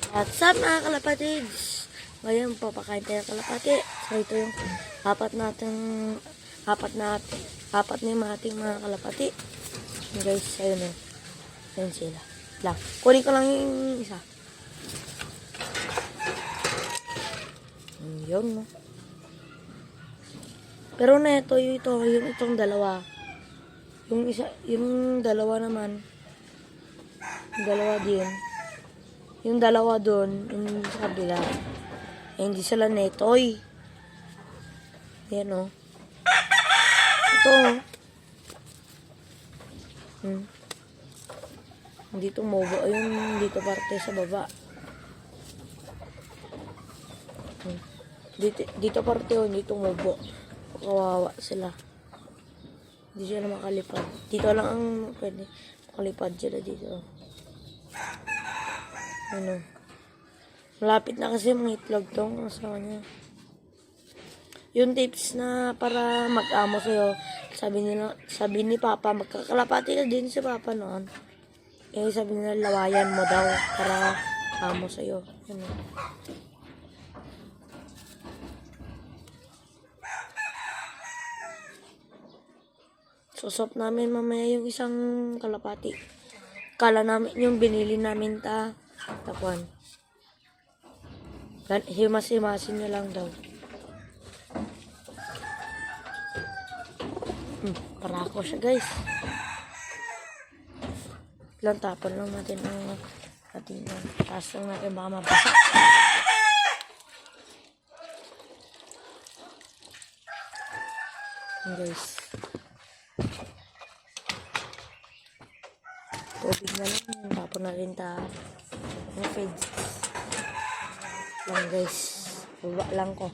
What's up mga kalapatids? Ngayon papakain tayo ng kalapati. So ito yung apat na ating mga kalapati. And guys, ayun o. Ayun sila. Lang. Kunin ko lang yung isa. Yun no. Pero na ito, yung itong dalawa. Yung dalawa naman. Yung dalawa din. Yung dalawa doon, yung sa kabila, eh, hindi sila netoy. Yan o. Ito o. Dito mobo. Ayun, dito parte sa baba. Dito parte o, dito mobo. Kawawa sila. Hindi sila makalipad. Dito lang ang pwede makalipad sila dito. Ano? Malapit na kasi mga itlog tong asawa niya. Yung tips na para mag-amo sa'yo, sabi ni Papa, magkakalapati ka din si Papa noon. Eh, sabi nila, lawayan mo daw para amo sa'yo. Ano? Susop namin mamaya yung isang kalapati. Kala namin yung binili namin tapuan. Himas-himasin niya lang daw. Parako siya guys. Lang tapon lang natin ang ating taas lang natin baka mabasa. Guys. Tubig na lang. Tapon na rin ang feeds. Lang guys. Baba lang ko.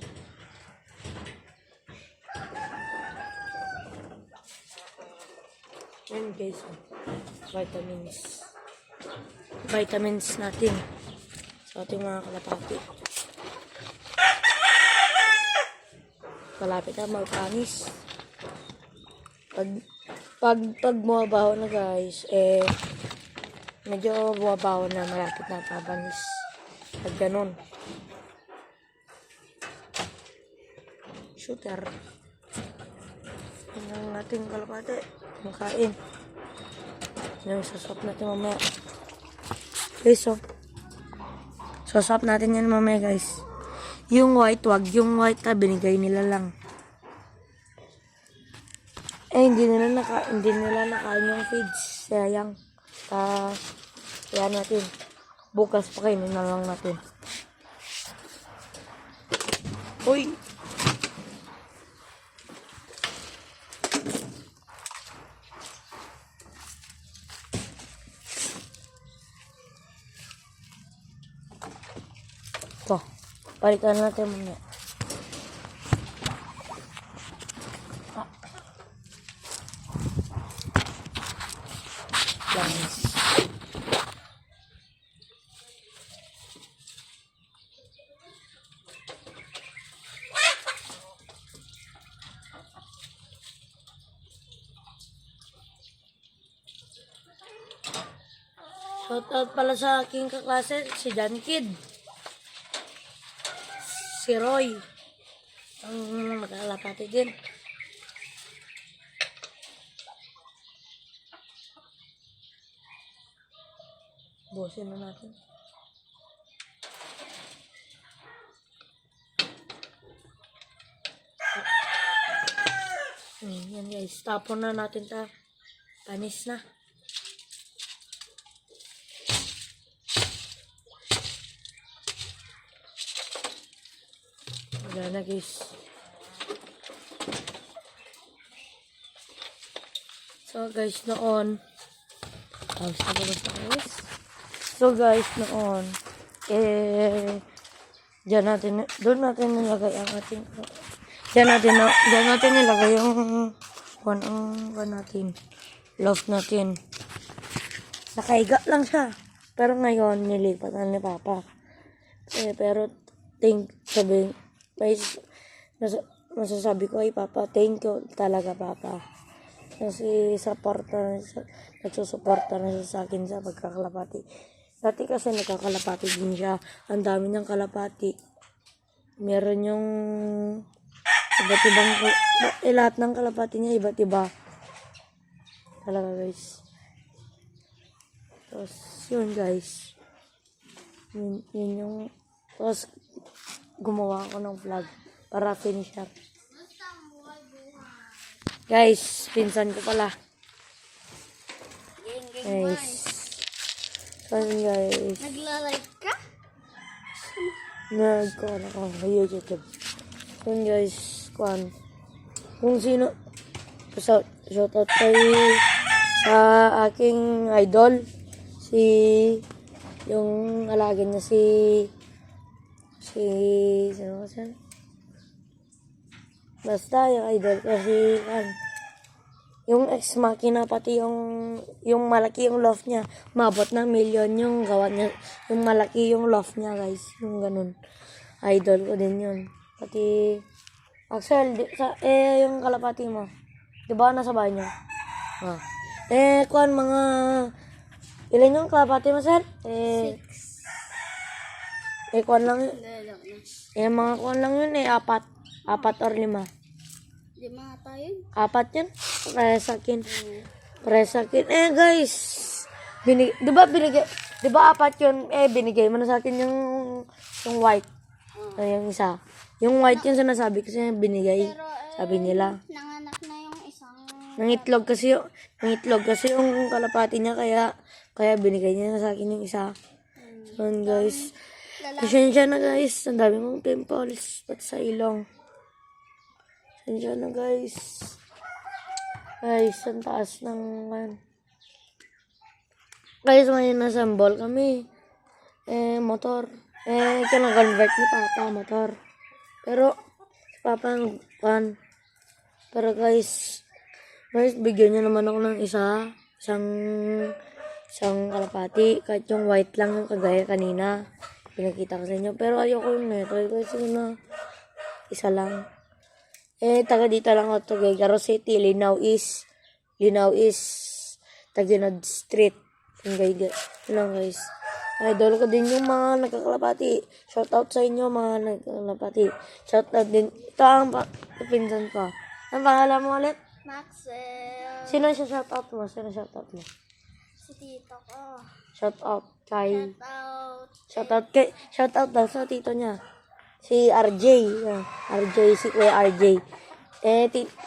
Yan guys. Vitamins natin. Sa ating mga kalapati. Malapit na magpanis. Pag bumabaho na guys, medyo bumabaho na, malapit na papanis. Pag ganun. Shooter. Yan ang ating kalapate. Makain. Yan ang sasap natin mamaya. Guys, so. Sasap natin yan mamaya guys. Yung white, wag yung white na binigay nila lang. Hindi nila nakain yung feeds. Sayang. Kaya natin. Bukas pa kainin na lang natin. Uy! Ito. Palitan natin muna. Shoutout pala sa aking kaklase, si John Kid. Si Roy. Ang magkakalapati din. Busin na natin. Yan guys. Tapon na natin panis na. Wala na guys. So guys, noon. So guys, noon. Doon natin nilagay ang ating Diyan natin nilagay yung natin. Love natin. Nakaiga lang siya. Pero ngayon, nilipat na ni Papa. Pero, masasabi ko ay Papa, thank you talaga Papa. Kasi nagsusuporta na siya sa akin sa pagkakalapati. Dati kasi nagkakalapati din siya. Ang dami niyang kalapati. Meron yung iba't ibang, lahat ng kalapati niya iba't iba. Talaga guys. Tapos, yun guys. Yun yung, tapos, gumawa ako ng vlog para finish up. Guys, pinsan ko pala. Guys. So, guys. Nagla-like ka? Nag-kuhan ako sa YouTube. Yun guys, kuhan. Kung sino, shoutout kay sa aking idol. Yung alaga niya sino kasi? Basta yung idol kasi, yung ex machina, pati yung malaki yung loft niya. Mabot ng million yung gawa niya. Yung malaki yung loft niya, guys. Yung ganun. Idol ko din yun. Pati, Axel, yung kalapati mo. Diba nasa bahay niyo? Kuan mga, ilan yung kalapati mo, sir? 6. Kuan lang yun. Mga kuan lang yun, 4. 4 or 5. 5 tayo. 4 yun. Para sa akin. Guys. Diba 4 yun? Binigay mo na sa akin yung white. Yung isa. Yung white yun sinasabi kasi binigay. Pero, Sabi nila. nanganak na yung isang... Nangitlog kasi yung kalapati niya kaya binigay niya na sa akin yung isa. So guys. Pasensya na guys. Ang dami mong pimples. Pati sa ilong. Pasensya na guys. Guys, ang taas ng... Guys, may nasambol kami. Motor. Kina-convert ni Papa, motor. Pero, si Papa, pero guys, bigyan niyo naman ako ng isang kalapati. Kahit yung white lang yung kagaya kanina. Pinakita ko sa inyo. Pero ayoko yun try ko na isa lang. Taga dito lang ako to, Garo City, Linao East, Taginod Street. Yun lang guys. Idol ko din yung mga nagkakalapati. Shoutout sa inyo mga nagkakalapati. Shoutout din. Ito ang pinsan ko. Ang pangalan mo ulit? Maxwell. Sino siya shoutout mo? Si tito ko. Shoutout kay... Shoutout. Shoutout daw sa tito niya. Si RJ. Si Kuya RJ.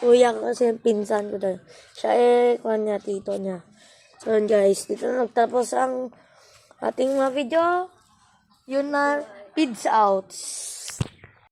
Kuya ko kasi pinsan ko daw. Siya kuha niya, tito niya. So guys, dito na nagtapos ang ating mga video. Yun na, peace out.